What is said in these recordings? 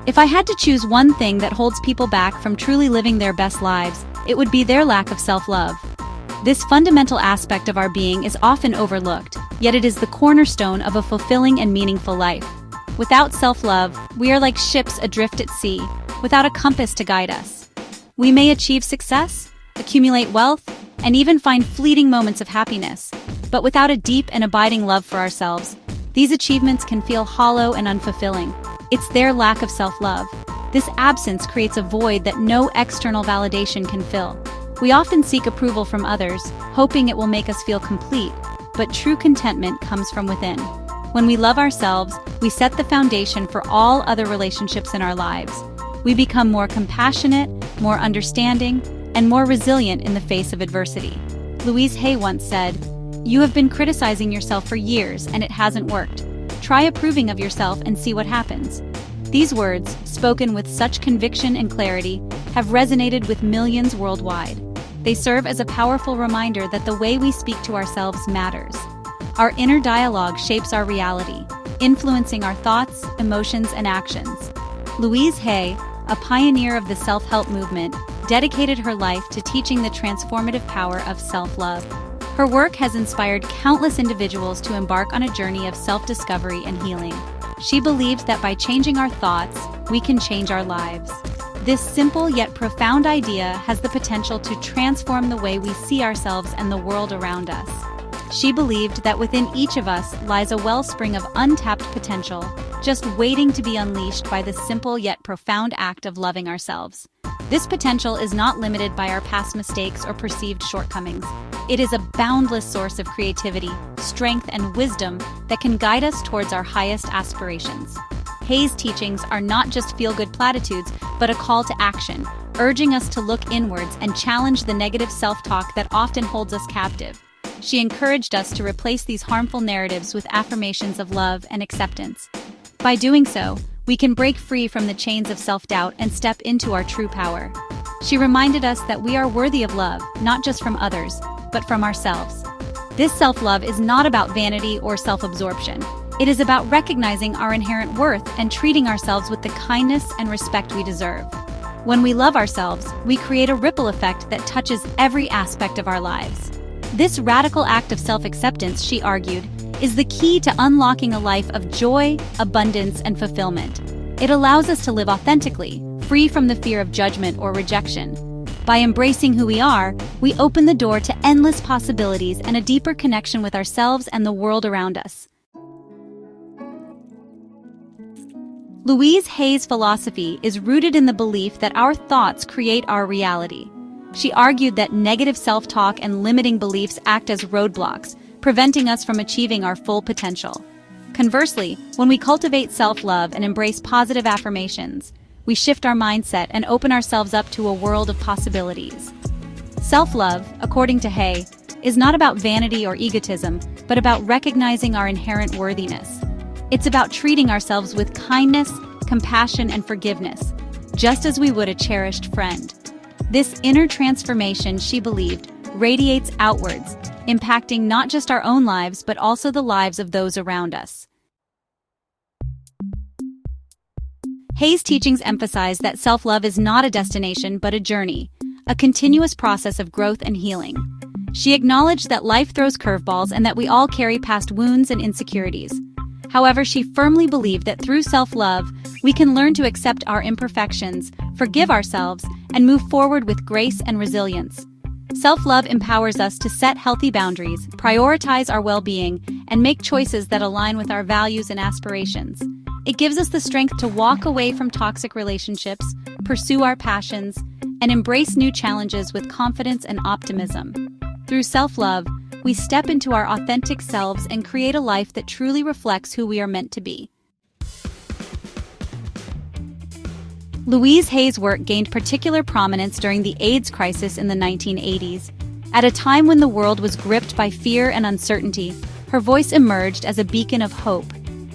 If I had to choose one thing that holds people back from truly living their best lives, it would be their lack of self-love. This fundamental aspect of our being is often overlooked, yet it is the cornerstone of a fulfilling and meaningful life. Without self-love, we are like ships adrift at sea, without a compass to guide us. We may achieve success, accumulate wealth, and even find fleeting moments of happiness, but without a deep and abiding love for ourselves, these achievements can feel hollow and unfulfilling. It's their lack of self-love. This absence creates a void that no external validation can fill. We often seek approval from others, hoping it will make us feel complete, but true contentment comes from within. When we love ourselves, we set the foundation for all other relationships in our lives. We become more compassionate, more understanding, and more resilient in the face of adversity. Louise Hay once said, "You have been criticizing yourself for years and it hasn't worked. Try approving of yourself and see what happens." These words, spoken with such conviction and clarity, have resonated with millions worldwide. They serve as a powerful reminder that the way we speak to ourselves matters. Our inner dialogue shapes our reality, influencing our thoughts, emotions, and actions. Louise Hay, a pioneer of the self-help movement, dedicated her life to teaching the transformative power of self-love. Her work has inspired countless individuals to embark on a journey of self-discovery and healing. She believed that by changing our thoughts, we can change our lives. This simple yet profound idea has the potential to transform the way we see ourselves and the world around us. She believed that within each of us lies a wellspring of untapped potential, just waiting to be unleashed by the simple yet profound act of loving ourselves. This potential is not limited by our past mistakes or perceived shortcomings. It is a boundless source of creativity, strength, and wisdom that can guide us towards our highest aspirations. Hay's teachings are not just feel-good platitudes, but a call to action, urging us to look inwards and challenge the negative self-talk that often holds us captive. She encouraged us to replace these harmful narratives with affirmations of love and acceptance. By doing so, we can break free from the chains of self-doubt and step into our true power. She reminded us that we are worthy of love, not just from others, but from ourselves. This self-love is not about vanity or self-absorption. It is about recognizing our inherent worth and treating ourselves with the kindness and respect we deserve. When we love ourselves, we create a ripple effect that touches every aspect of our lives. This radical act of self-acceptance, she argued, is the key to unlocking a life of joy, abundance, and fulfillment. It allows us to live authentically, free from the fear of judgment or rejection. By embracing who we are, we open the door to endless possibilities and a deeper connection with ourselves and the world around us. Louise Hay's philosophy is rooted in the belief that our thoughts create our reality. She argued that negative self-talk and limiting beliefs act as roadblocks, preventing us from achieving our full potential. Conversely, when we cultivate self-love and embrace positive affirmations, we shift our mindset and open ourselves up to a world of possibilities. Self-love, according to Hay, is not about vanity or egotism, but about recognizing our inherent worthiness. It's about treating ourselves with kindness, compassion, and forgiveness, just as we would a cherished friend. This inner transformation, she believed, radiates outwards, impacting not just our own lives but also the lives of those around us. Hay's teachings emphasize that self-love is not a destination but a journey, a continuous process of growth and healing. She acknowledged that life throws curveballs and that we all carry past wounds and insecurities. However, she firmly believed that through self-love, we can learn to accept our imperfections, forgive ourselves, and move forward with grace and resilience. Self-love empowers us to set healthy boundaries, prioritize our well-being, and make choices that align with our values and aspirations. It gives us the strength to walk away from toxic relationships, pursue our passions, and embrace new challenges with confidence and optimism. Through self-love, we step into our authentic selves and create a life that truly reflects who we are meant to be. Louise Hay's work gained particular prominence during the AIDS crisis in the 1980s. At a time when the world was gripped by fear and uncertainty, her voice emerged as a beacon of hope.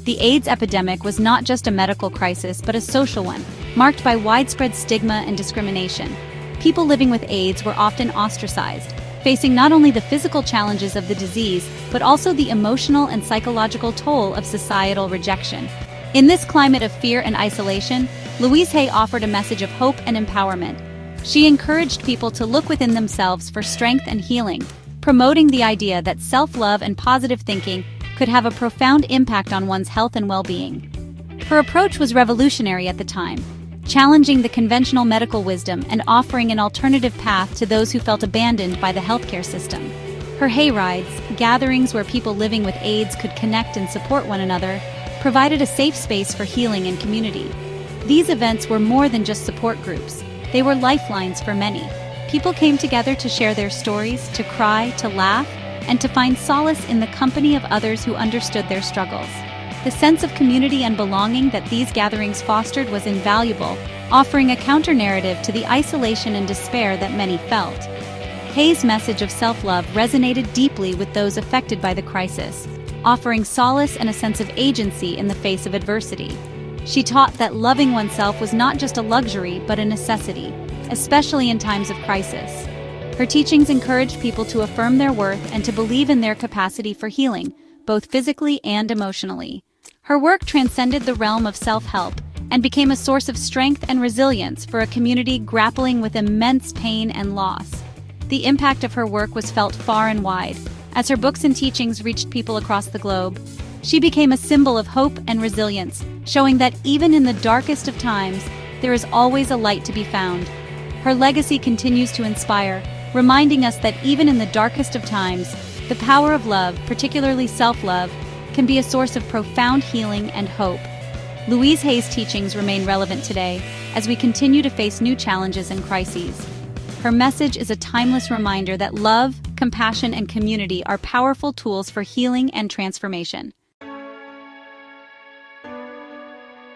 The AIDS epidemic was not just a medical crisis, but a social one, marked by widespread stigma and discrimination. People living with AIDS were often ostracized, facing not only the physical challenges of the disease, but also the emotional and psychological toll of societal rejection. In this climate of fear and isolation, Louise Hay offered a message of hope and empowerment. She encouraged people to look within themselves for strength and healing, promoting the idea that self-love and positive thinking could have a profound impact on one's health and well-being. Her approach was revolutionary at the time, challenging the conventional medical wisdom and offering an alternative path to those who felt abandoned by the healthcare system. Her Hay Rides, gatherings where people living with AIDS could connect and support one another, provided a safe space for healing and community. These events were more than just support groups. They were lifelines for many. People came together to share their stories, to cry, to laugh, and to find solace in the company of others who understood their struggles. The sense of community and belonging that these gatherings fostered was invaluable, offering a counter-narrative to the isolation and despair that many felt. Hay's message of self-love resonated deeply with those affected by the crisis, offering solace and a sense of agency in the face of adversity. She taught that loving oneself was not just a luxury but a necessity, especially in times of crisis. Her teachings encouraged people to affirm their worth and to believe in their capacity for healing, both physically and emotionally. Her work transcended the realm of self-help and became a source of strength and resilience for a community grappling with immense pain and loss. The impact of her work was felt far and wide. As her books and teachings reached people across the globe, she became a symbol of hope and resilience, showing that even in the darkest of times, there is always a light to be found. Her legacy continues to inspire, reminding us that even in the darkest of times, the power of love, particularly self-love, can be a source of profound healing and hope. Louise Hay's teachings remain relevant today as we continue to face new challenges and crises. Her message is a timeless reminder that love, compassion, and community are powerful tools for healing and transformation.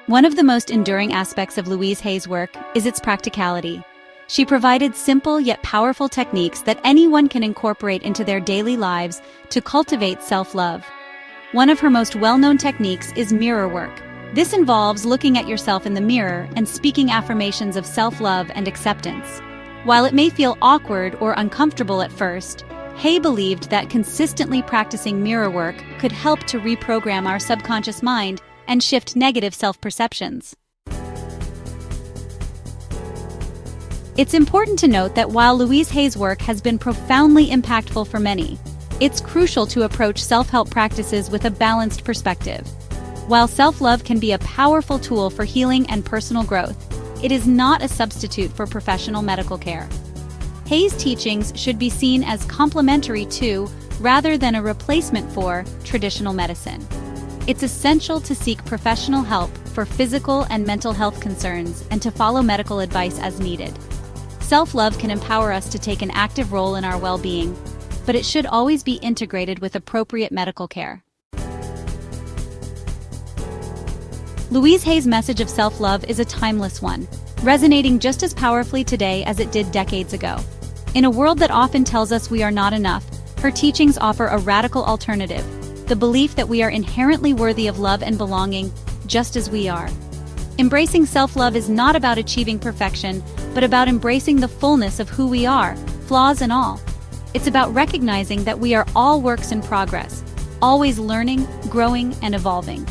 One of the most enduring aspects of Louise Hay's work is its practicality. She provided simple yet powerful techniques that anyone can incorporate into their daily lives to cultivate self-love. One of her most well-known techniques is mirror work. This involves looking at yourself in the mirror and speaking affirmations of self-love and acceptance. While it may feel awkward or uncomfortable at first, Hay believed that consistently practicing mirror work could help to reprogram our subconscious mind and shift negative self-perceptions. It's important to note that while Louise Hay's work has been profoundly impactful for many, it's crucial to approach self-help practices with a balanced perspective. While self-love can be a powerful tool for healing and personal growth, it is not a substitute for professional medical care. Hay's teachings should be seen as complementary to, rather than a replacement for, traditional medicine. It's essential to seek professional help for physical and mental health concerns and to follow medical advice as needed. Self-love can empower us to take an active role in our well-being, but it should always be integrated with appropriate medical care. Louise Hay's message of self-love is a timeless one, resonating just as powerfully today as it did decades ago. In a world that often tells us we are not enough, her teachings offer a radical alternative, the belief that we are inherently worthy of love and belonging, just as we are. Embracing self-love is not about achieving perfection, but about embracing the fullness of who we are, flaws and all. It's about recognizing that we are all works in progress, always learning, growing, and evolving.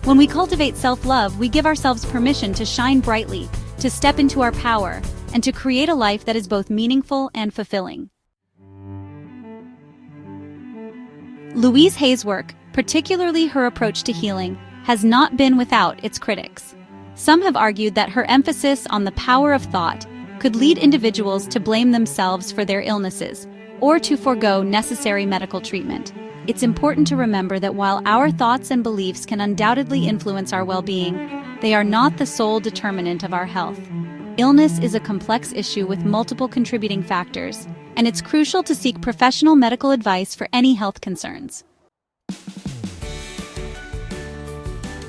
When we cultivate self-love, we give ourselves permission to shine brightly, to step into our power, and to create a life that is both meaningful and fulfilling. Louise Hay's work, particularly her approach to healing, has not been without its critics. Some have argued that her emphasis on the power of thought could lead individuals to blame themselves for their illnesses, or to forego necessary medical treatment. It's important to remember that while our thoughts and beliefs can undoubtedly influence our well-being, they are not the sole determinant of our health. Illness is a complex issue with multiple contributing factors, and it's crucial to seek professional medical advice for any health concerns.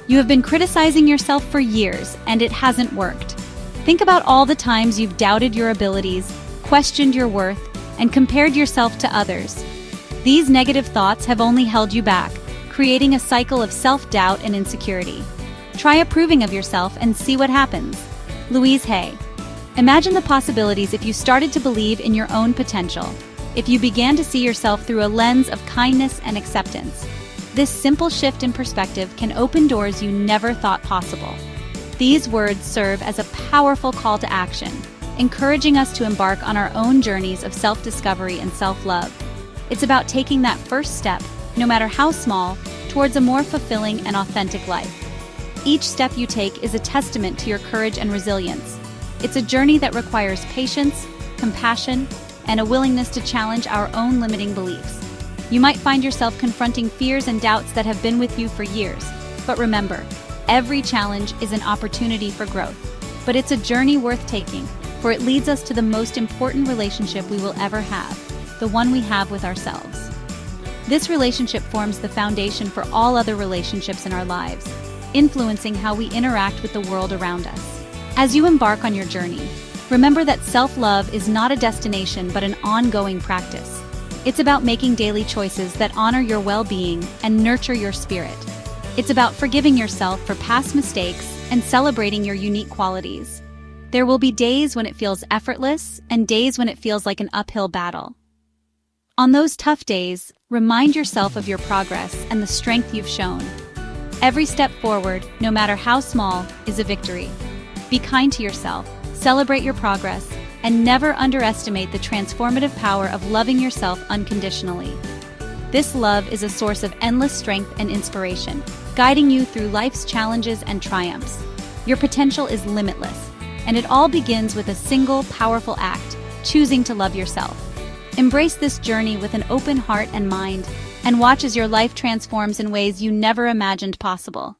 You have been criticizing yourself for years, and it hasn't worked. Think about all the times you've doubted your abilities, questioned your worth, and compared yourself to others. These negative thoughts have only held you back, creating a cycle of self-doubt and insecurity. Try approving of yourself and see what happens. Louise Hay. Imagine the possibilities if you started to believe in your own potential, if you began to see yourself through a lens of kindness and acceptance. This simple shift in perspective can open doors you never thought possible. These words serve as a powerful call to action, encouraging us to embark on our own journeys of self-discovery and self-love. It's about taking that first step, no matter how small, towards a more fulfilling and authentic life. Each step you take is a testament to your courage and resilience. It's a journey that requires patience, compassion, and a willingness to challenge our own limiting beliefs. You might find yourself confronting fears and doubts that have been with you for years, but remember, every challenge is an opportunity for growth. But it's a journey worth taking, for it leads us to the most important relationship we will ever have, the one we have with ourselves. This relationship forms the foundation for all other relationships in our lives, influencing how we interact with the world around us. As you embark on your journey, remember that self-love is not a destination but an ongoing practice. It's about making daily choices that honor your well-being and nurture your spirit. It's about forgiving yourself for past mistakes and celebrating your unique qualities. There will be days when it feels effortless and days when it feels like an uphill battle. On those tough days, remind yourself of your progress and the strength you've shown. Every step forward, no matter how small, is a victory. Be kind to yourself, celebrate your progress, and never underestimate the transformative power of loving yourself unconditionally. This love is a source of endless strength and inspiration, guiding you through life's challenges and triumphs. Your potential is limitless, and it all begins with a single, powerful act: choosing to love yourself. Embrace this journey with an open heart and mind, and watch as your life transforms in ways you never imagined possible.